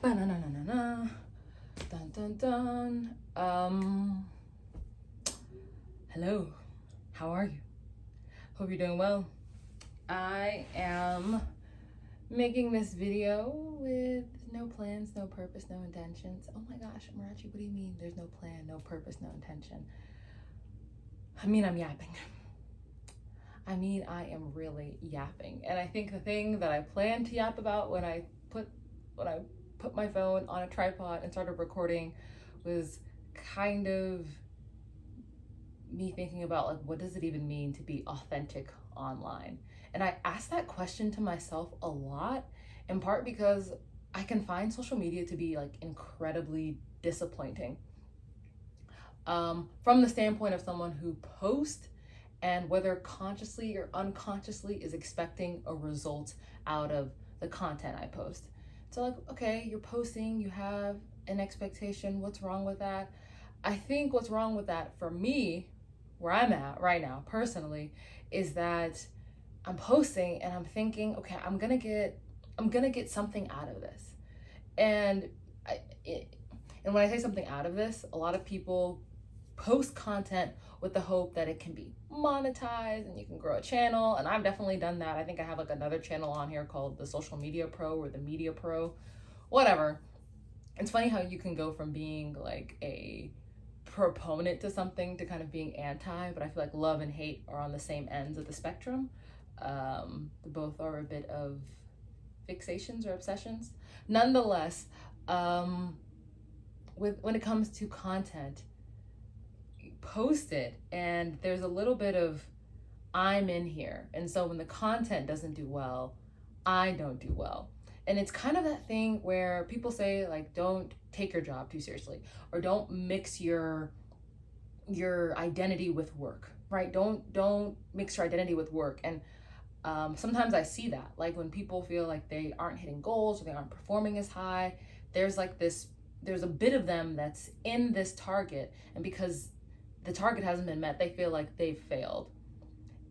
Ba-na-na-na-na-na. Dun dun dun. Hello. How are you? Hope you're doing well. I am making this video with no plans, no purpose, no intentions. Oh my gosh, Marachi, what do you mean there's no plan, no purpose, no intention? I mean, I'm yapping. I am really yapping. And I think the thing that I plan to yap about when I put my phone on a tripod and started recording was kind of me thinking about, like, what does it even mean to be authentic online? And I asked that question to myself a lot, in part because I can find social media to be like incredibly disappointing. From the standpoint of someone who posts and whether consciously or unconsciously is expecting a result out of the content I post. So, like, okay, you're posting, you have an expectation. What's wrong with that? I think what's wrong with that for me, where I'm at right now personally, is that I'm posting and I'm thinking, okay, I'm gonna get something out of this. And and when I say something out of this, a lot of people post content with the hope that it can be monetized and you can grow a channel. And I've definitely done that. I think I have like another channel on here called the Social Media Pro or the Media Pro, whatever. It's funny how you can go from being like a proponent to something to kind of being anti, but I feel like love and hate are on the same ends of the spectrum. Both are a bit of fixations or obsessions. Nonetheless, when it comes to content, post it and there's a little bit of I'm in here, and so when the content doesn't do well, I don't do well. And it's kind of that thing where people say, like, don't take your job too seriously, or don't mix your identity with work, right? Don't mix your identity with work. And sometimes I see that, like, when people feel like they aren't hitting goals or they aren't performing as high, there's a bit of them that's in this target, and because the target hasn't been met, they feel like they've failed.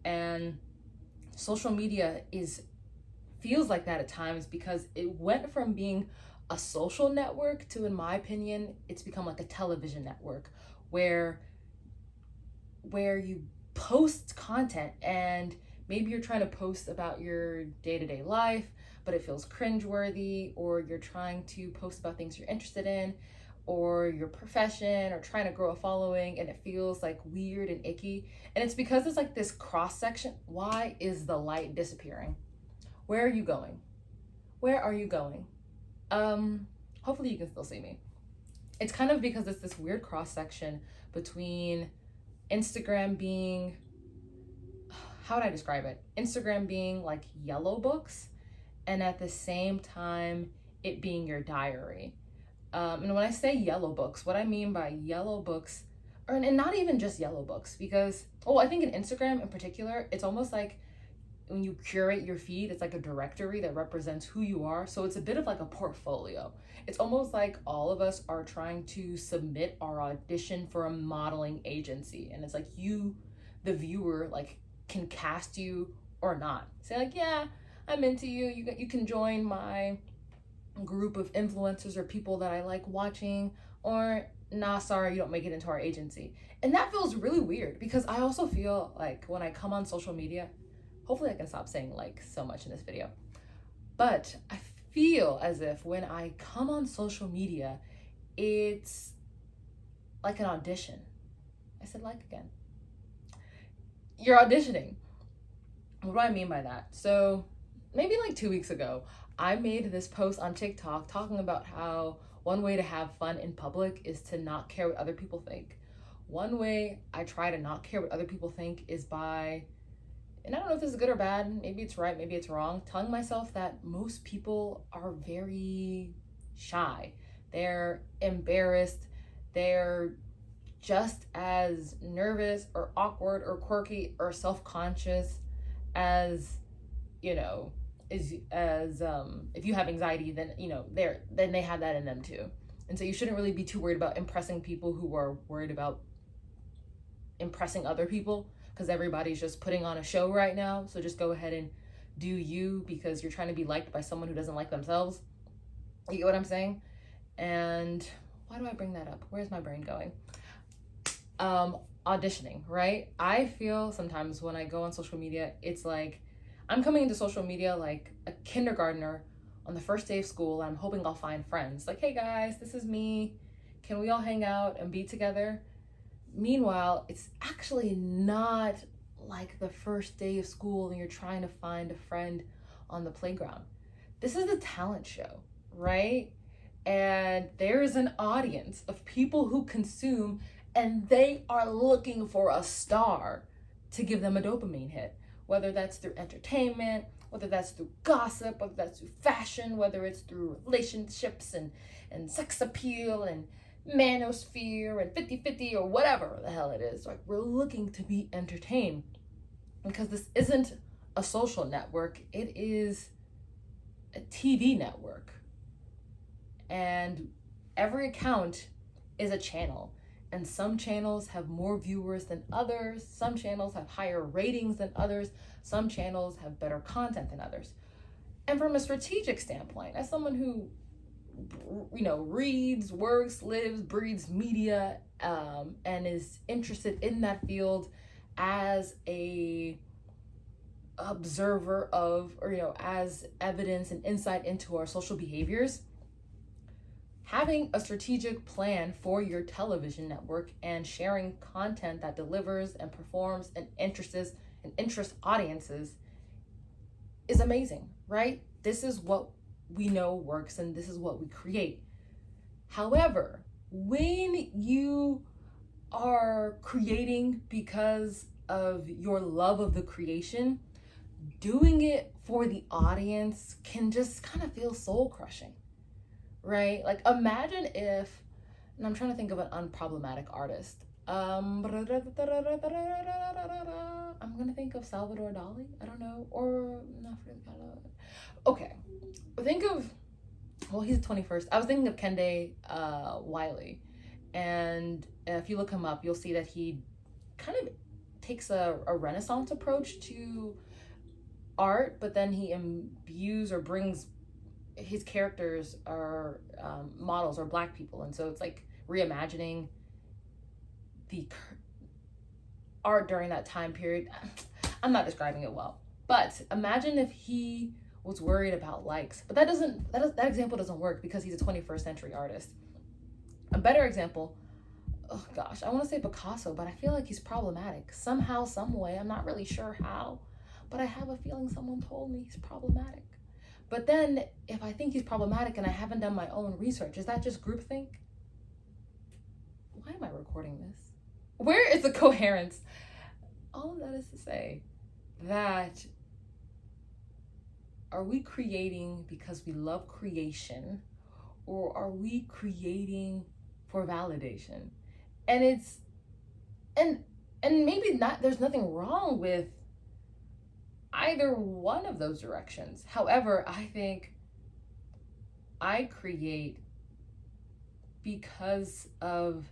And social media feels like that at times, because it went from being a social network to, in my opinion, it's become like a television network where you post content, and maybe you're trying to post about your day-to-day life, but it feels cringeworthy, or you're trying to post about things you're interested in, or your profession, or trying to grow a following, and it feels like weird and icky. And it's because it's like this cross section. Why is the light disappearing? Where are you going? Where are you going? Hopefully you can still see me. It's kind of because it's this weird cross section between Instagram being, how would I describe it? Instagram being like yellow books, and at the same time it being your diary. And when I say yellow books, what I mean by yellow books, and not even just yellow books, because, I think in Instagram in particular, it's almost like when you curate your feed, it's like a directory that represents who you are. So it's a bit of like a portfolio. It's almost like all of us are trying to submit our audition for a modeling agency. And it's like you, the viewer, like, can cast you or not. Say like, yeah, I'm into you. You can join my group of influencers or people that I like watching, or nah, sorry, you don't make it into our agency. And that feels really weird, because I also feel like when I come on social media, hopefully I can stop saying like so much in this video, but I feel as if when I come on social media, it's like an audition. I said like again. You're auditioning. What do I mean by that? So maybe like 2 weeks ago, I made this post on TikTok talking about how one way to have fun in public is to not care what other people think. One way I try to not care what other people think is by, and I don't know if this is good or bad, maybe it's right, maybe it's wrong, telling myself that most people are very shy. They're embarrassed. They're just as nervous or awkward or quirky or self-conscious as, if you have anxiety, then then they have that in them too. And so you shouldn't really be too worried about impressing people who are worried about impressing other people, because everybody's just putting on a show right now. So just go ahead and do you, because you're trying to be liked by someone who doesn't like themselves. You get what I'm saying? And why do I bring that up? Where's my brain going? Auditioning, right? I feel sometimes when I go on social media, it's like I'm coming into social media like a kindergartner on the first day of school. I'm hoping I'll find friends. Like, hey guys, this is me. Can we all hang out and be together? Meanwhile, it's actually not like the first day of school and you're trying to find a friend on the playground. This is a talent show, right? And there is an audience of people who consume, and they are looking for a star to give them a dopamine hit, whether that's through entertainment, whether that's through gossip, whether that's through fashion, whether it's through relationships and sex appeal and manosphere and 50-50 or whatever the hell it is. Like, we're looking to be entertained because this isn't a social network, it is a TV network. And every account is a channel. And some channels have more viewers than others. Some channels have higher ratings than others. Some channels have better content than others. And from a strategic standpoint, as someone who, reads, works, lives, breathes media, and is interested in that field as a observer of, as evidence and insight into our social behaviors, having a strategic plan for your television network and sharing content that delivers and performs and interests audiences is amazing, right? This is what we know works and this is what we create. However, when you are creating because of your love of the creation, doing it for the audience can just kind of feel soul crushing, right? Like, imagine if, and I'm trying to think of an unproblematic artist. I'm gonna think of Salvador Dali. I don't know, or not. Okay, think of, well, he's 21st. I was thinking of Kende Wiley, and if you look him up, you'll see that he kind of takes a Renaissance approach to art, but then he imbues or brings his characters are models or Black people, and so it's like reimagining the art during that time period. I'm not describing it well, but imagine if he was worried about likes. But that example doesn't work because he's a 21st century artist. A better example, oh gosh, I want to say Picasso, but I feel like he's problematic somehow, some way. I'm not really sure how, but I have a feeling someone told me he's problematic. But then if I think he's problematic and I haven't done my own research, is that just groupthink? Why am I recording this? Where is the coherence? All of that is to say that, are we creating because we love creation, or are we creating for validation? And it's, and maybe not, there's nothing wrong with either one of those directions. However, I think I create because of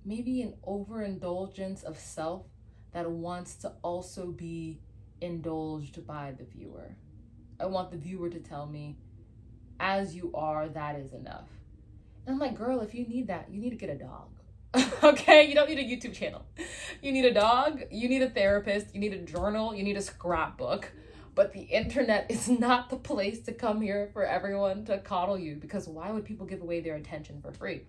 maybe an overindulgence of self that wants to also be indulged by the viewer. I want the viewer to tell me, as you are, that is enough. And I'm like, girl, if you need that, you need to get a dog. Okay, you don't need a YouTube channel. You need a dog, you need a therapist, you need a journal, you need a scrapbook. But the internet is not the place to come here for everyone to coddle you, because why would people give away their attention for free?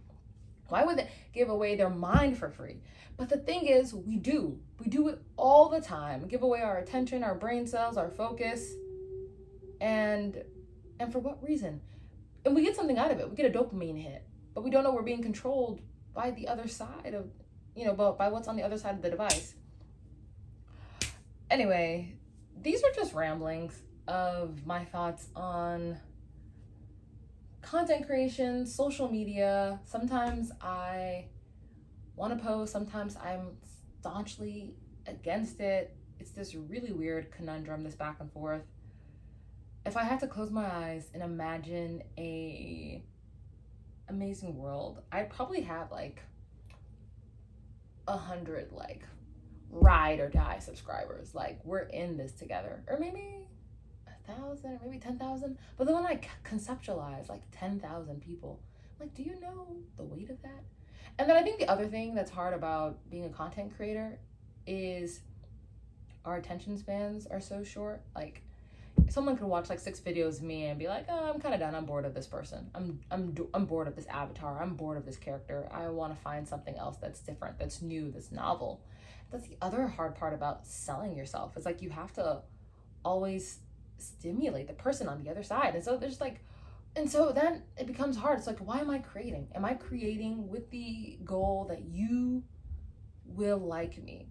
Why would they give away their mind for free? But the thing is, we do it all the time. We give away our attention, our brain cells, our focus, and for what reason? And we get something out of it. We get a dopamine hit, but we don't know we're being controlled by the other side of, by what's on the other side of the device. Anyway, these are just ramblings of my thoughts on content creation, social media. Sometimes I want to post, sometimes I'm staunchly against it. It's this really weird conundrum, this back and forth. If I had to close my eyes and imagine a amazing world, I'd probably have like 100 ride or die subscribers. Like, we're in this together. Or maybe 1,000 or maybe 10,000. But then when I conceptualize like 10,000 people, I'm like, do you know the weight of that? And then I think the other thing that's hard about being a content creator is our attention spans are so short. Like, someone could watch like 6 videos of me and be like, oh, I'm kind of done. I'm bored of this person. I'm bored of this avatar. I'm bored of this character. I want to find something else that's different, that's new, that's novel. That's the other hard part about selling yourself. It's like you have to always stimulate the person on the other side. And so there's like, and so then it becomes hard. It's like, why am I creating? Am I creating with the goal that you will like me?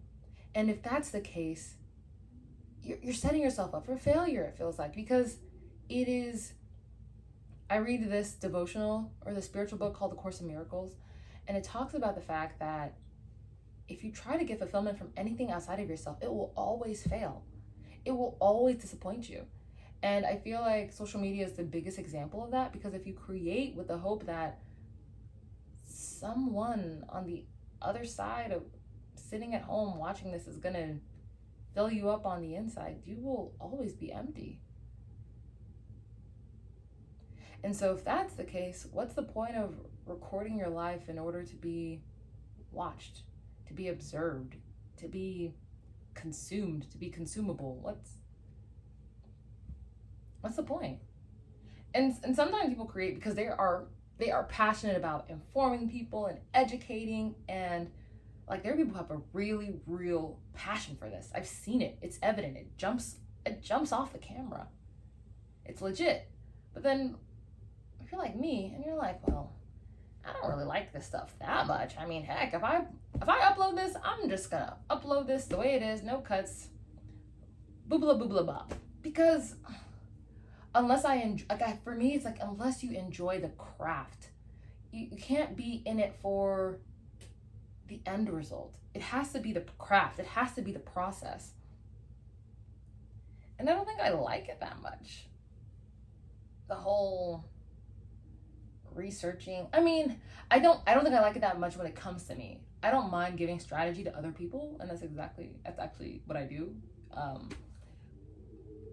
And if that's the case, you're setting yourself up for failure, it feels like, because it is, I read this devotional or the spiritual book called The Course in Miracles, and it talks about the fact that if you try to get fulfillment from anything outside of yourself, it will always fail. It will always disappoint you. And I feel like social media is the biggest example of that, because if you create with the hope that someone on the other side of sitting at home watching this is gonna fill you up on the inside, you will always be empty. And so if that's the case, what's the point of recording your life in order to be watched, to be observed, to be consumed, to be consumable? What's the point? And sometimes people create because they are passionate about informing people and educating, and like there are people who have a really real passion for this. I've seen it. It's evident. It jumps off the camera. It's legit. But then if you're like me and you're like, well, I don't really like this stuff that much. I mean, heck, if I upload this, I'm just gonna upload this the way it is, no cuts, boobla boobla bop. Because unless for me, it's like, unless you enjoy the craft, you can't be in it for the end result. It has to be the craft. It has to be the process. And I don't think I like it that much. The whole researching. I mean, I don't think I like it that much when it comes to me. I don't mind giving strategy to other people, and that's actually what I do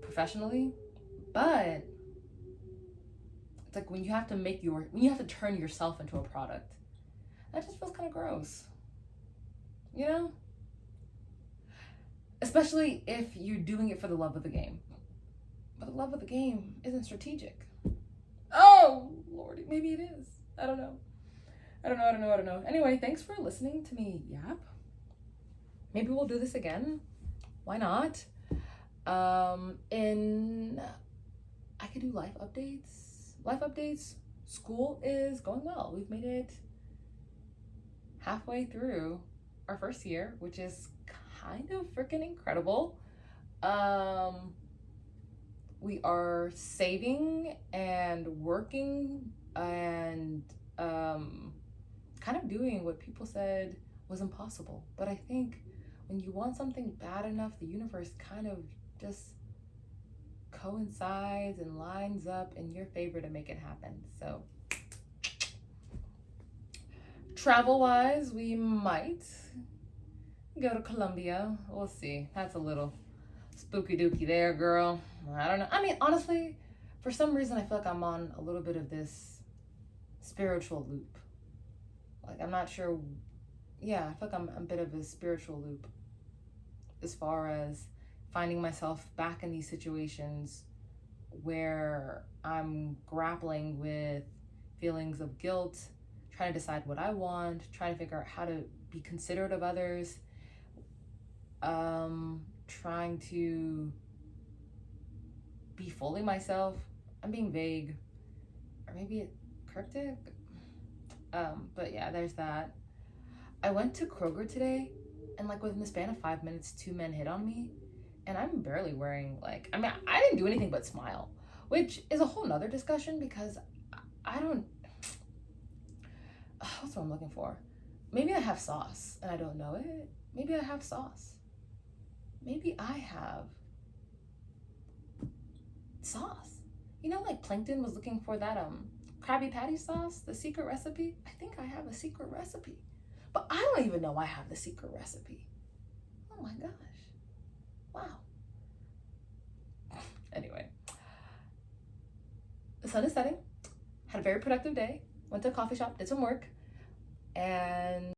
professionally. But it's like when you have to turn yourself into a product, that just feels kind of gross. You know? Especially if you're doing it for the love of the game. But the love of the game isn't strategic. Oh, Lordy, maybe it is. I don't know. Anyway, thanks for listening to me yap. Maybe we'll do this again. Why not? I could do life updates. School is going well. We've made it halfway through our first year, which is kind of freaking incredible. We are saving and working and kind of doing what people said was impossible. But I think when you want something bad enough, the universe kind of just coincides and lines up in your favor to make it happen. So travel wise, we might go to Colombia. We'll see. That's a little spooky dooky there, girl. I don't know. I mean, honestly, for some reason, I feel like I'm on a little bit of this spiritual loop. Like, I'm not sure. Yeah, I feel like I'm a bit of a spiritual loop as far as finding myself back in these situations where I'm grappling with feelings of guilt, trying to decide what I want, trying to figure out how to be considerate of others, trying to be fully myself. I'm being vague, or maybe cryptic. But yeah, there's that. I went to Kroger today, and like within the span of 5 minutes, 2 men hit on me, and I'm barely wearing I didn't do anything but smile, which is a whole nother discussion because I don't. What's what I'm looking for? Maybe I have sauce and I don't know it. Maybe I have sauce. Maybe I have sauce. You know, like Plankton was looking for that Krabby Patty sauce, the secret recipe. I think I have a secret recipe, but I don't even know I have the secret recipe. Oh my gosh. Wow. Anyway, sun is setting. Had a very productive day. Went to a coffee shop, did some work, and